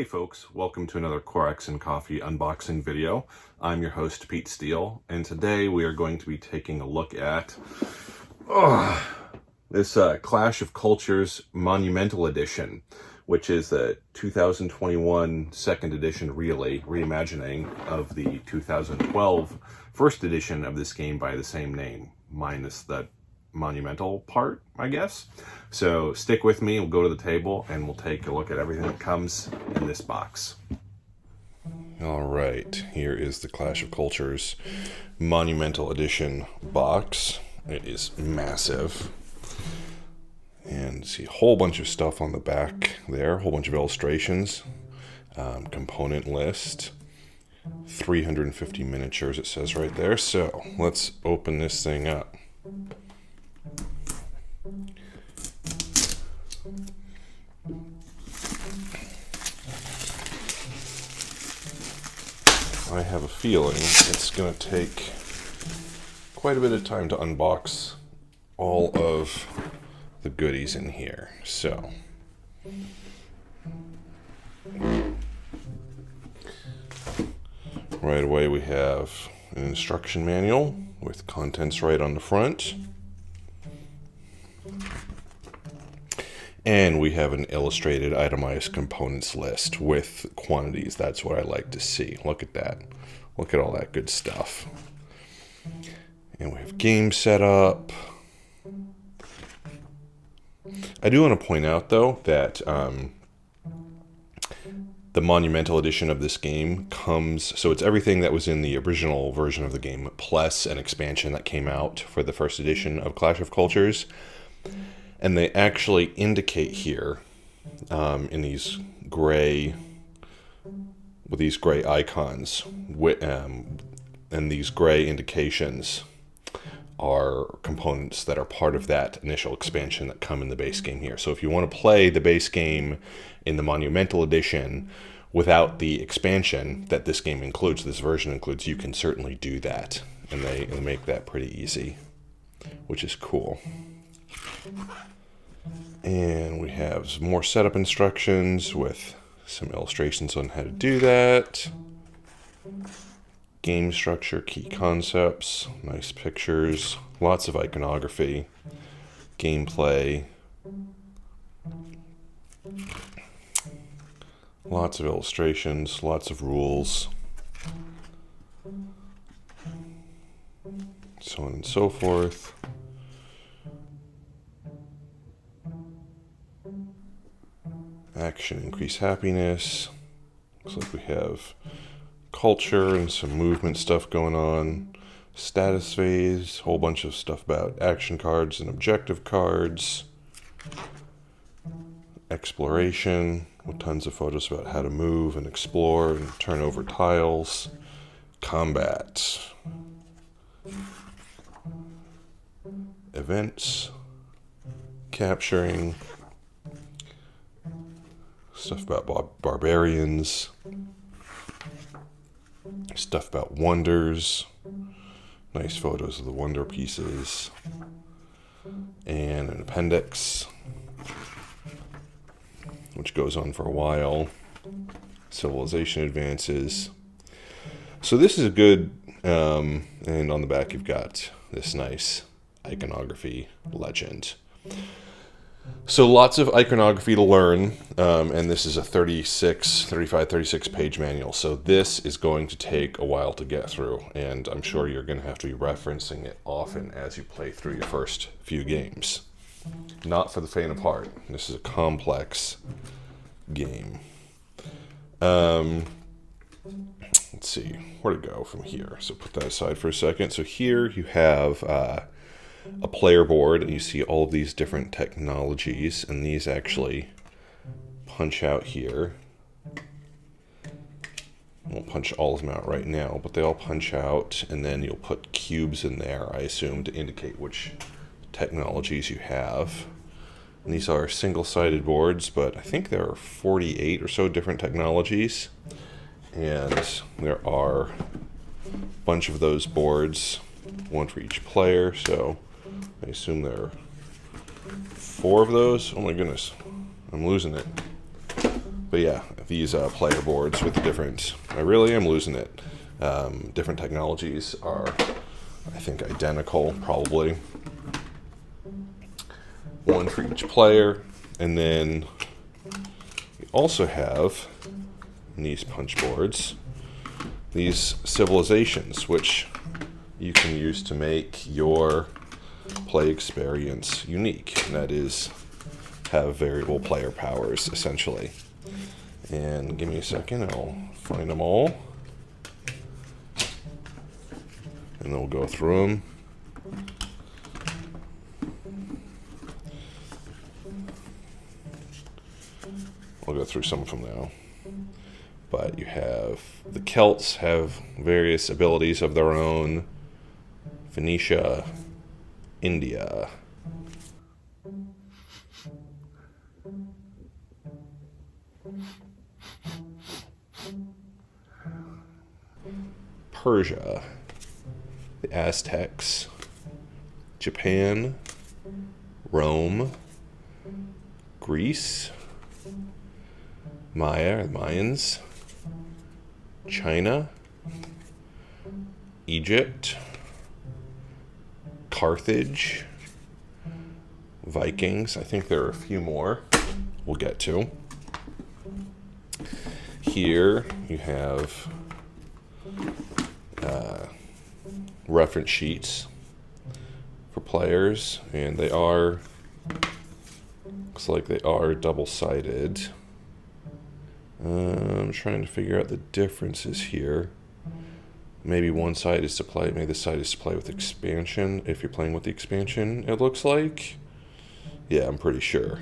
Hey folks, welcome to another Corax Coffee unboxing video. I'm your host, Pete Steele, and today we are going to be taking a look at this Clash of Cultures Monumental Edition, which is the 2021 second edition, really, reimagining of the 2012 first edition of this game by the same name, minus the monumental part, I guess. So stick with me, we'll go to the table and we'll take a look at everything that comes in this box. All right, here is the Clash of Cultures Monumental Edition box. It is massive. And see a whole bunch of stuff on the back there, a whole bunch of illustrations, component list, 350 miniatures it says right there. So let's open this thing up. I have a feeling it's going to take quite a bit of time to unbox all of the goodies in here. So, right away we have an instruction manual with contents right on the front. And we have an illustrated itemized components list with quantities. That's what I like to see. Look at that. Look at all that good stuff. And we have game setup. I do want to point out, though, that the Monumental Edition of this game comes... So it's everything that was in the original version of the game, plus an expansion that came out for the first edition of Clash of Cultures. And they actually indicate here in these gray, with these gray icons, and these gray indications are components that are part of that initial expansion that come in the base game here. So if you want to play the base game in the Monumental Edition without the expansion that this game includes, this version includes, you can certainly do that. And they make that pretty easy, which is cool. And we have some more setup instructions with some illustrations on how to do that. Game structure, key concepts, nice pictures, lots of iconography, gameplay, lots of illustrations, lots of rules, so on and so forth. Action, increase happiness. Looks like we have culture and some movement stuff going on. Status phase, whole bunch of stuff about action cards and objective cards. Exploration, with tons of photos about how to move and explore and turn over tiles. Combat. Events. Capturing. Stuff about barbarians, stuff about wonders, nice photos of the wonder pieces, and an appendix, which goes on for a while, civilization advances. So this is a good, and on the back you've got this nice iconography legend. So lots of iconography to learn, and this is a 36 page manual. So this is going to take a while to get through, and I'm sure you're going to have to be referencing it often as you play through your first few games. Not for the faint of heart. This is a complex game. Let's see, where to go from here. So put that aside for a second. So here you have... a player board, and you see all of these different technologies, and these actually punch out here. I won't punch all of them out right now, but they all punch out, and then you'll put cubes in there, I assume, to indicate which technologies you have. And these are single-sided boards, but I think there are 48 or so different technologies, and there are a bunch of those boards, one for each player, so I assume there are 4 of those. Oh my goodness, I'm losing it. But yeah, these player boards with the different, I really am losing it. Different technologies are, I think, identical, probably. One for each player. And then you also have, in these punch boards, these civilizations, which you can use to make your play experience unique. And that is, have variable player powers, essentially. And give me a second, I'll find them all. And then we'll go through them. We'll go through some of them now. But you have, the Celts have various abilities of their own. Phoenicia, India. Persia, the Aztecs, Japan, Rome, Greece, Mayans, China, Egypt, Carthage, Vikings. I think there are a few more we'll get to. Here you have reference sheets for players, and they are, looks like they are double-sided. I'm trying to figure out the differences here. Maybe one side is to play, maybe this side is to play with expansion, if you're playing with the expansion, it looks like. Yeah, I'm pretty sure.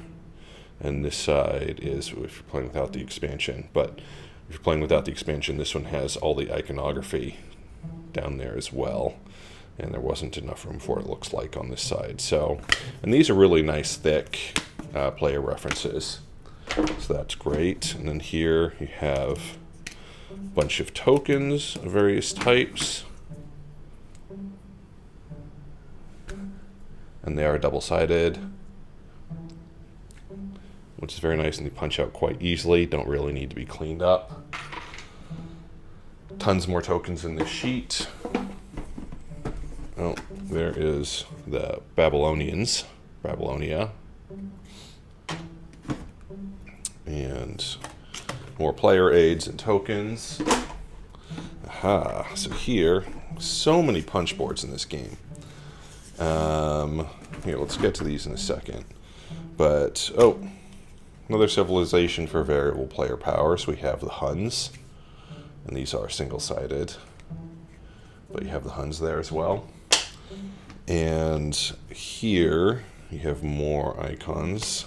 And this side is if you're playing without the expansion. But if you're playing without the expansion, this one has all the iconography down there as well. And there wasn't enough room for it, looks like, on this side. So, and these are really nice, thick player references. So that's great. And then here you have a bunch of tokens of various types. And they are double-sided, which is very nice, and they punch out quite easily. Don't really need to be cleaned up. Tons more tokens in this sheet. Oh, there is the Babylonians, Babylonia. And more player aids and tokens. Aha, so here, so many punch boards in this game. Here, let's get to these in a second. But, oh, another civilization for variable player powers. We have the Huns, and these are single-sided. But you have the Huns there as well. And here, you have more icons.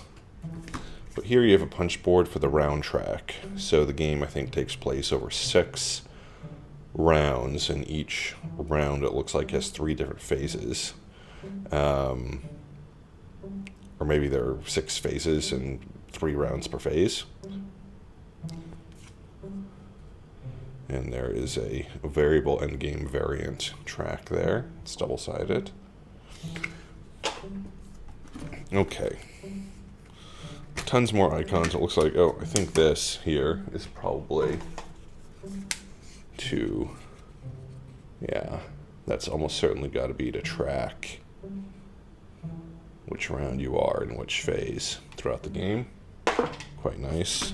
But here you have a punch board for the round track. So the game, I think, takes place over 6 rounds, and each round, it looks like, has 3 different phases. Or maybe there are 6 phases and 3 rounds per phase. And there is a variable endgame variant track there. It's double-sided. Okay. Tons more icons. It looks like, oh, I think this here is probably to, yeah, that's almost certainly got to be to track which round you are in which phase throughout the game. Quite nice.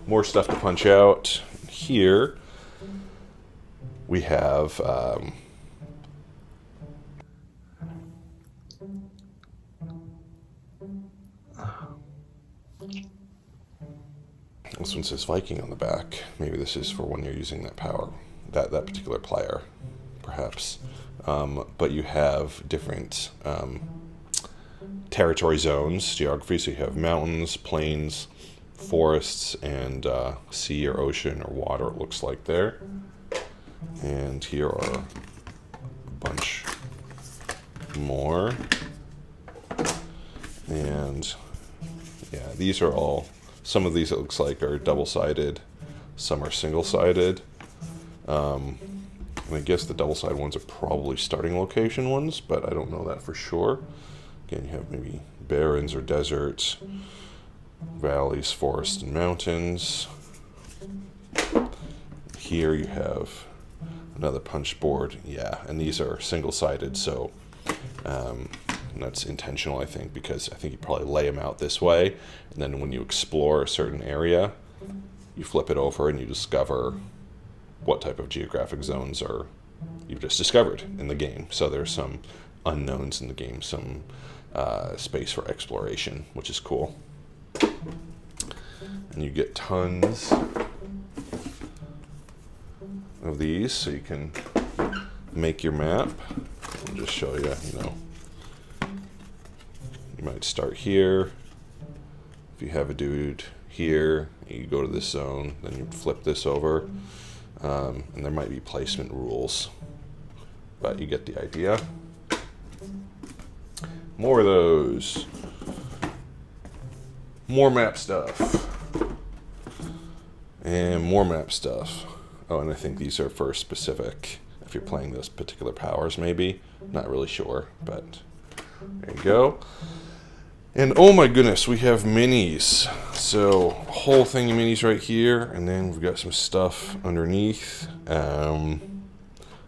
More stuff to punch out. Here we have this one says Viking on the back. Maybe this is for when you're using that power, that particular player, perhaps. But you have different territory zones, geography. So you have mountains, plains, forests, and sea or ocean or water, it looks like there. And here are a bunch more. And yeah, these are all, some of these it looks like are double-sided, some are single-sided. And I guess the double-sided ones are probably starting location ones, but I don't know that for sure. Again, you have maybe barrens or deserts, valleys, forests, and mountains. Here you have another punch board. Yeah, and these are single-sided, so that's intentional, I think, because I think you probably lay them out this way, and then when you explore a certain area, you flip it over and you discover what type of geographic zones are you've just discovered in the game. So there's some unknowns in the game, some space for exploration, which is cool. And you get tons of these, so you can make your map. I'll just show you, you might start here. If you have a dude here, you go to this zone, then you flip this over, and there might be placement rules, but you get the idea. More of those. More map stuff. And more map stuff. Oh, and I think these are for specific, if you're playing those particular powers, maybe. Not really sure, but there you go. And oh my goodness, we have minis. So, a whole thing of minis right here, and then we've got some stuff underneath.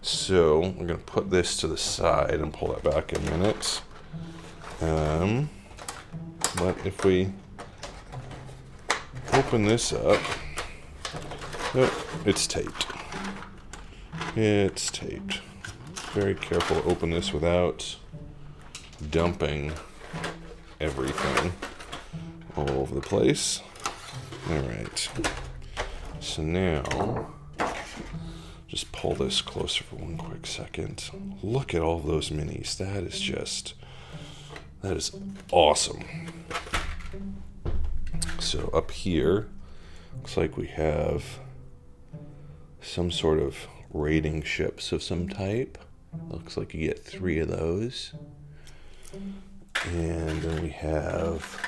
So, we're going to put this to the side and pull that back in a minute. But if we open this up, oh, it's taped. It's taped. Very careful to open this without dumping everything all over the place. Alright. So now, just pull this closer for one quick second. Look at all of those minis. That is awesome. So up here, looks like we have some sort of raiding ships of some type. Looks like you get 3 of those. And then we have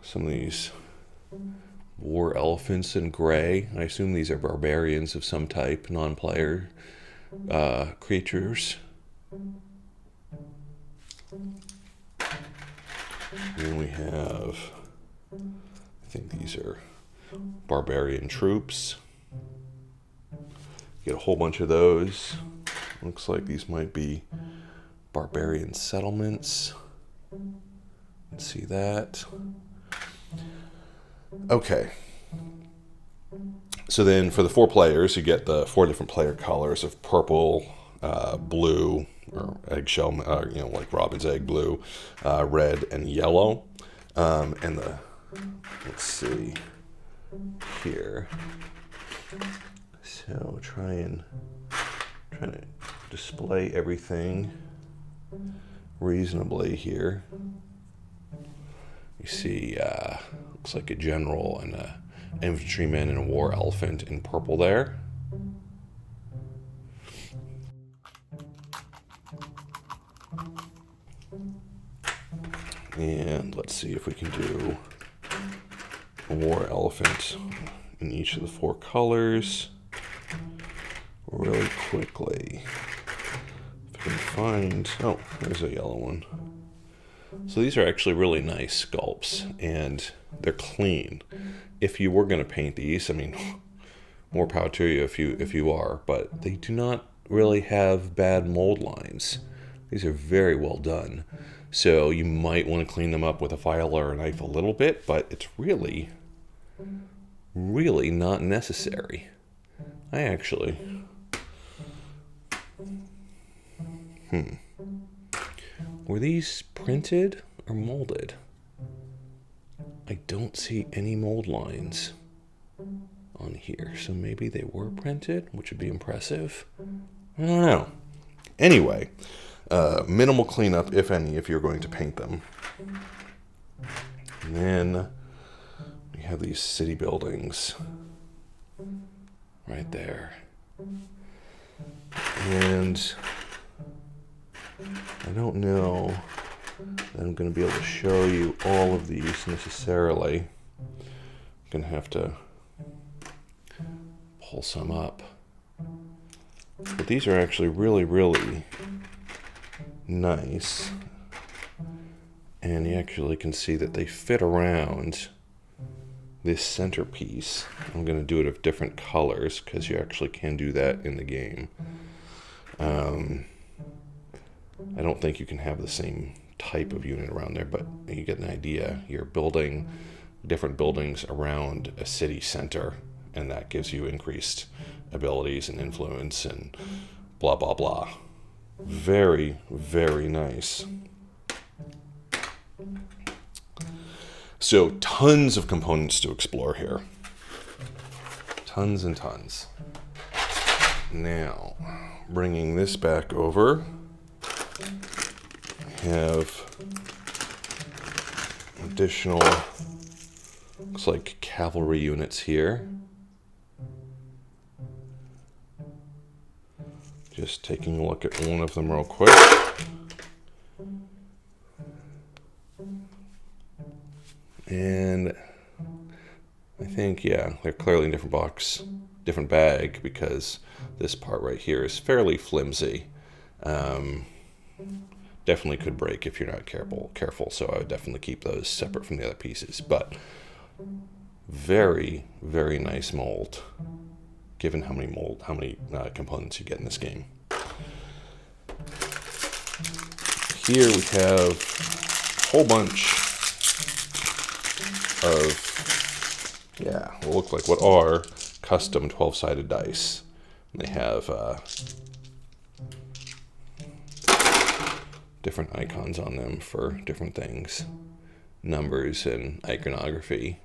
some of these war elephants in gray. I assume these are barbarians of some type, non-player creatures. And we have, I think these are barbarian troops. Get a whole bunch of those. Looks like these might be barbarian settlements. Let's see that. Okay. So then for the 4 players, you get the 4 different player colors of purple, blue, or eggshell, like robin's egg blue, red, and yellow. And let's see here. So trying to display everything reasonably here. You see, looks like a general and a infantryman and a war elephant in purple there. And let's see if we can do a war elephant in each of the 4 colors really quickly. If I can find, oh, there's a yellow one. So these are actually really nice sculpts, and they're clean. If you were going to paint these, I mean, more power to you if you are, but they do not really have bad mold lines. These are very well done. So you might want to clean them up with a file or a knife a little bit, but it's really, really not necessary. I actually... Were these printed or molded? I don't see any mold lines on here, so maybe they were printed, which would be impressive. I don't know. Anyway, minimal cleanup, if any, if you're going to paint them. And then we have these city buildings right there. And I don't know that I'm going to be able to show you all of these necessarily. I'm going to have to pull some up. But these are actually really, really nice. And you actually can see that they fit around this centerpiece. I'm going to do it of different colors because you actually can do that in the game. I don't think you can have the same type of unit around there, but you get an idea. You're building different buildings around a city center, and that gives you increased abilities and influence and blah, blah, blah. Very, very nice. So tons of components to explore here. Tons and tons. Now, bringing this back over, we have additional, looks like cavalry units here. Just taking a look at one of them real quick. And I think, yeah, they're clearly in different box, different bag, because this part right here is fairly flimsy. Definitely could break if you're not careful, so I would definitely keep those separate from the other pieces. But very, very nice mold, given how many components you get in this game. Here we have a whole bunch of, what look like what are custom 12-sided dice. They have different icons on them for different things, numbers and iconography,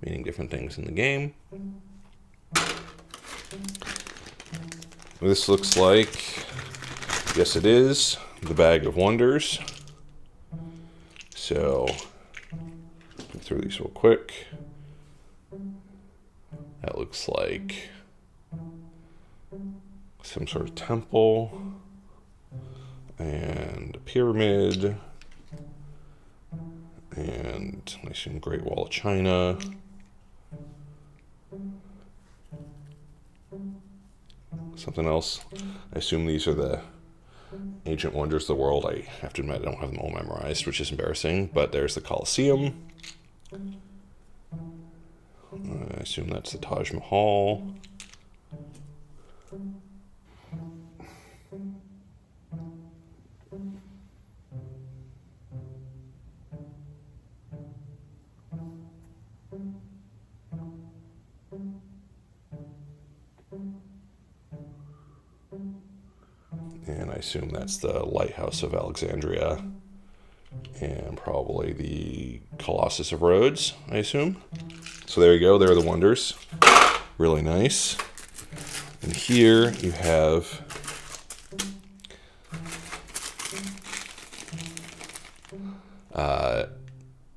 meaning different things in the game. This looks like, yes it is, the Bag of Wonders. So, go through these real quick. That looks like some sort of temple and a pyramid and I assume Great Wall of China. Something else. I assume these are the ancient wonders of the world. I have to admit I don't have them all memorized, which is embarrassing, but there's the Colosseum. I assume that's the Taj Mahal. And I assume that's the Lighthouse of Alexandria. And probably the Colossus of Rhodes, I assume. So there you go, there are the wonders. Really nice. And here you have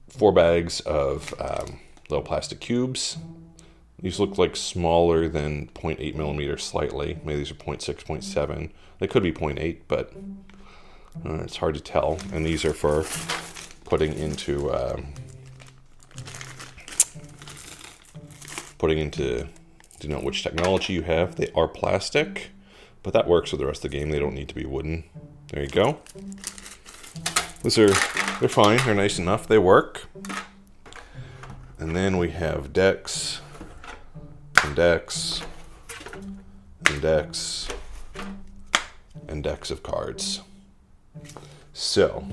four bags of little plastic cubes. These look like smaller than 0.8 millimeters slightly. Maybe these are 0.6, 0.7. They could be 0.8, but it's hard to tell. And these are for putting into to know which technology you have. They are plastic, but that works with the rest of the game. They don't need to be wooden. There you go. They're fine. They're nice enough. They work. And then we have decks, and decks, and decks, and decks of cards. So,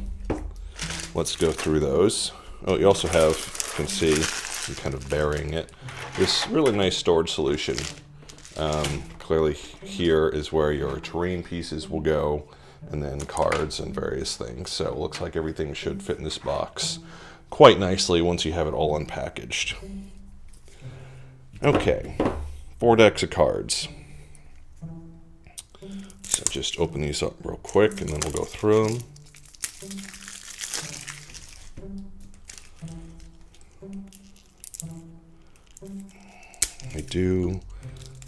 let's go through those. Oh, you also have, you can see, I'm kind of burying it, this really nice storage solution. Clearly here is where your terrain pieces will go, and then cards and various things. So it looks like everything should fit in this box quite nicely once you have it all unpackaged. Okay, 4 decks of cards. So just open these up real quick and then we'll go through them. I do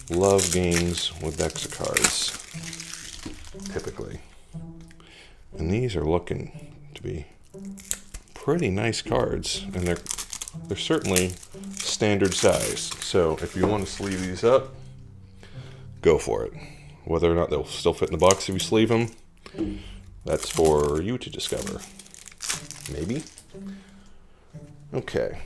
love games with decks of cards, typically. And these are looking to be pretty nice cards, and they're certainly standard size. So if you want to sleeve these up, go for it. Whether or not they'll still fit in the box if you sleeve them, that's for you to discover. maybe. Okay.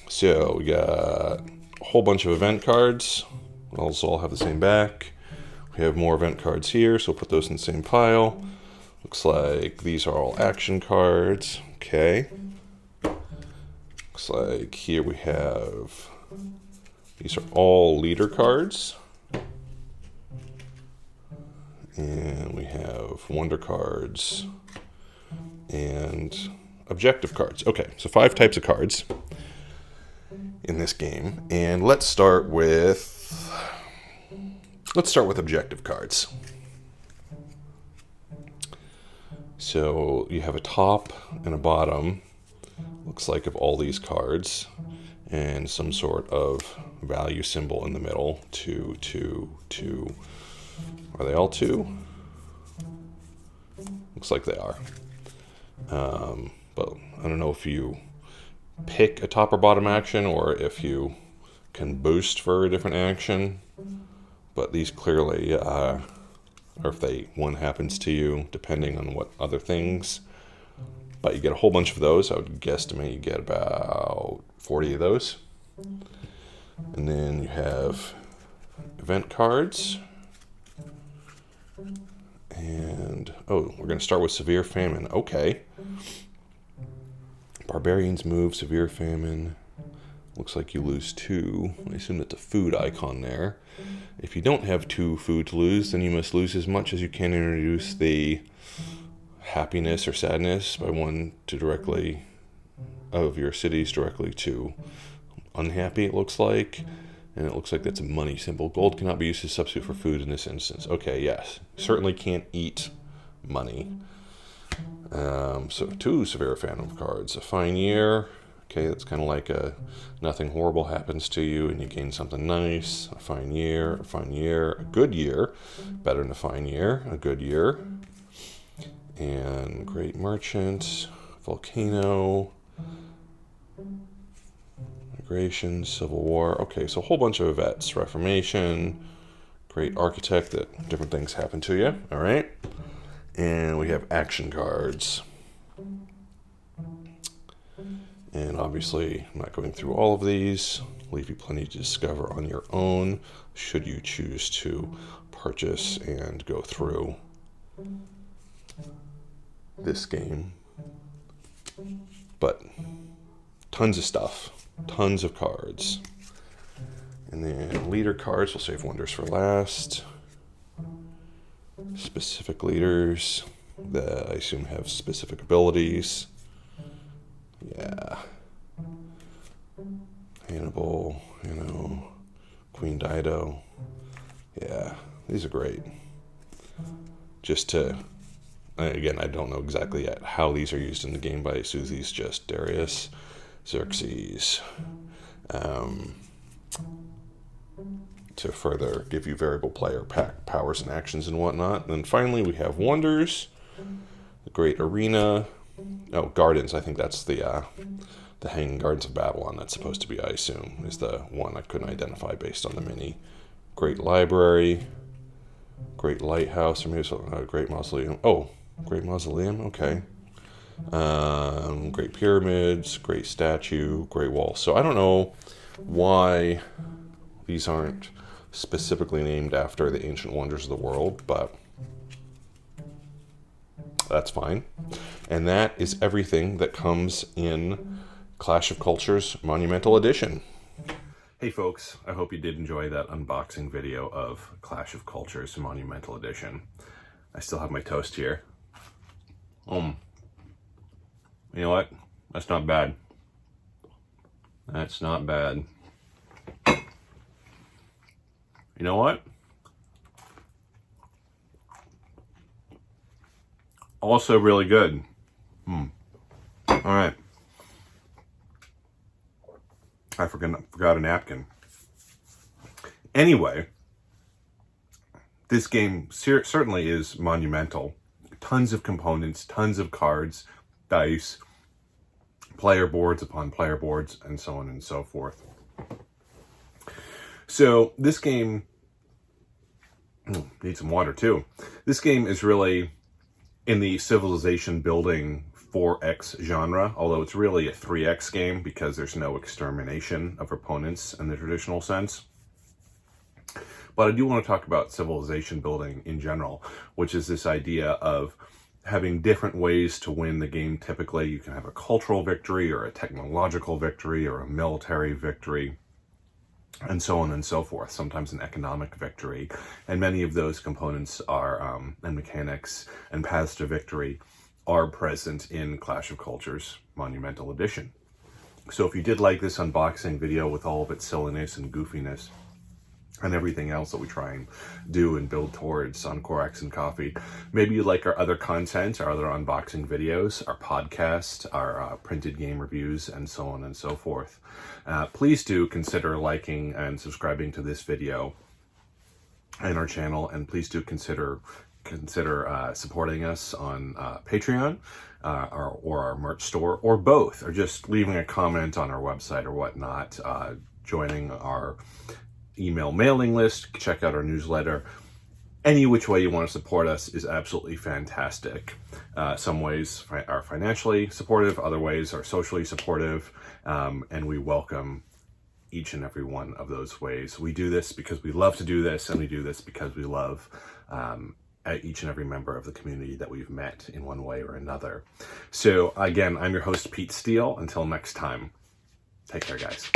So we got a whole bunch of event cards. Those all have the same back. We have more event cards here, so we'll put those in the same pile. Looks like these are all action cards. Okay. Looks like here we have, these are all leader cards. And we have wonder cards and objective cards. Okay, so 5 types of cards in this game. And let's start with objective cards. So you have a top and a bottom, looks like, of all these cards, and some sort of value symbol in the middle. 2, 2, 2. Are they all 2? Looks like they are. But I don't know if you pick a top or bottom action or if you can boost for a different action. But these clearly are, or if one happens to you, depending on what other things. But you get a whole bunch of those. I would guesstimate you get about 40 of those. And then you have event cards. And, oh, we're going to start with severe famine. Okay. Barbarians move, severe famine. Looks like you lose 2. I assume that's a food icon there. If you don't have 2 food to lose, then you must lose as much as you can and reduce the happiness or sadness by 1 to directly, of your cities directly to unhappy, it looks like. And it looks like that's a money symbol. Gold cannot be used as a substitute for food in this instance. Okay, yes. Certainly can't eat money. So 2 severe phantom cards. A fine year. Okay, that's kind of like a nothing horrible happens to you and you gain something nice. A fine year, a fine year, a good year. Better than a fine year, a good year. And great merchant, volcano, migration, civil war. Okay, so a whole bunch of events. Reformation, great architect, that different things happen to you. All right. And we have action cards. And obviously, I'm not going through all of these. Leave you plenty to discover on your own, should you choose to purchase and go through this game. But tons of stuff. Tons of cards. And then leader cards, we'll save wonders for last. Specific leaders that I assume have specific abilities. Yeah. Hannibal, Queen Dido. Yeah, these are great. Just to, again, I don't know exactly yet how these are used in the game, but I assume these just Darius, Xerxes, to further give you variable player powers and actions and whatnot. And then finally we have wonders, the Great Arena. Oh, Gardens, I think that's the Hanging Gardens of Babylon. That's supposed to be, I assume, is the one I couldn't identify based on the mini. Great Library, Great Lighthouse, or maybe Great Mausoleum. Oh, Great Mausoleum, okay. Great Pyramids, Great Statue, Great Wall. So I don't know why these aren't specifically named after the ancient wonders of the world, but that's fine. And that is everything that comes in Clash of Cultures Monumental Edition. Hey folks, I hope you did enjoy that unboxing video of Clash of Cultures Monumental Edition. I still have my toast here. You know what? That's not bad. That's not bad. You know what? Also really good. All right. I forgot a napkin. Anyway, this game certainly is monumental. Tons of components, tons of cards, dice, player boards upon player boards, and so on and so forth. So this game, need some water too. This game is really in the civilization building 4X genre, although it's really a 3X game because there's no extermination of opponents in the traditional sense. But I do want to talk about civilization building in general, which is this idea of having different ways to win the game. Typically, you can have a cultural victory or a technological victory or a military victory, and so on and so forth, sometimes an economic victory. And many of those components are, and mechanics and paths to victory are present in Clash of Cultures Monumental Edition. So if you did like this unboxing video with all of its silliness and goofiness, and everything else that we try and do and build towards on Corax and Coffee, maybe you like our other content, our other unboxing videos, our podcast, our printed game reviews, and so on and so forth. Please do consider liking and subscribing to this video and our channel, and please do consider supporting us on Patreon or our merch store, or both, or just leaving a comment on our website or whatnot, joining our email mailing list, check out our newsletter. Any which way you want to support us is absolutely fantastic. Some ways are financially supportive, other ways are socially supportive, and we welcome each and every one of those ways. We do this because we love to do this, and we do this because we love each and every member of the community that we've met in one way or another. So again, I'm your host, Pete Steele. Until next time, take care, guys.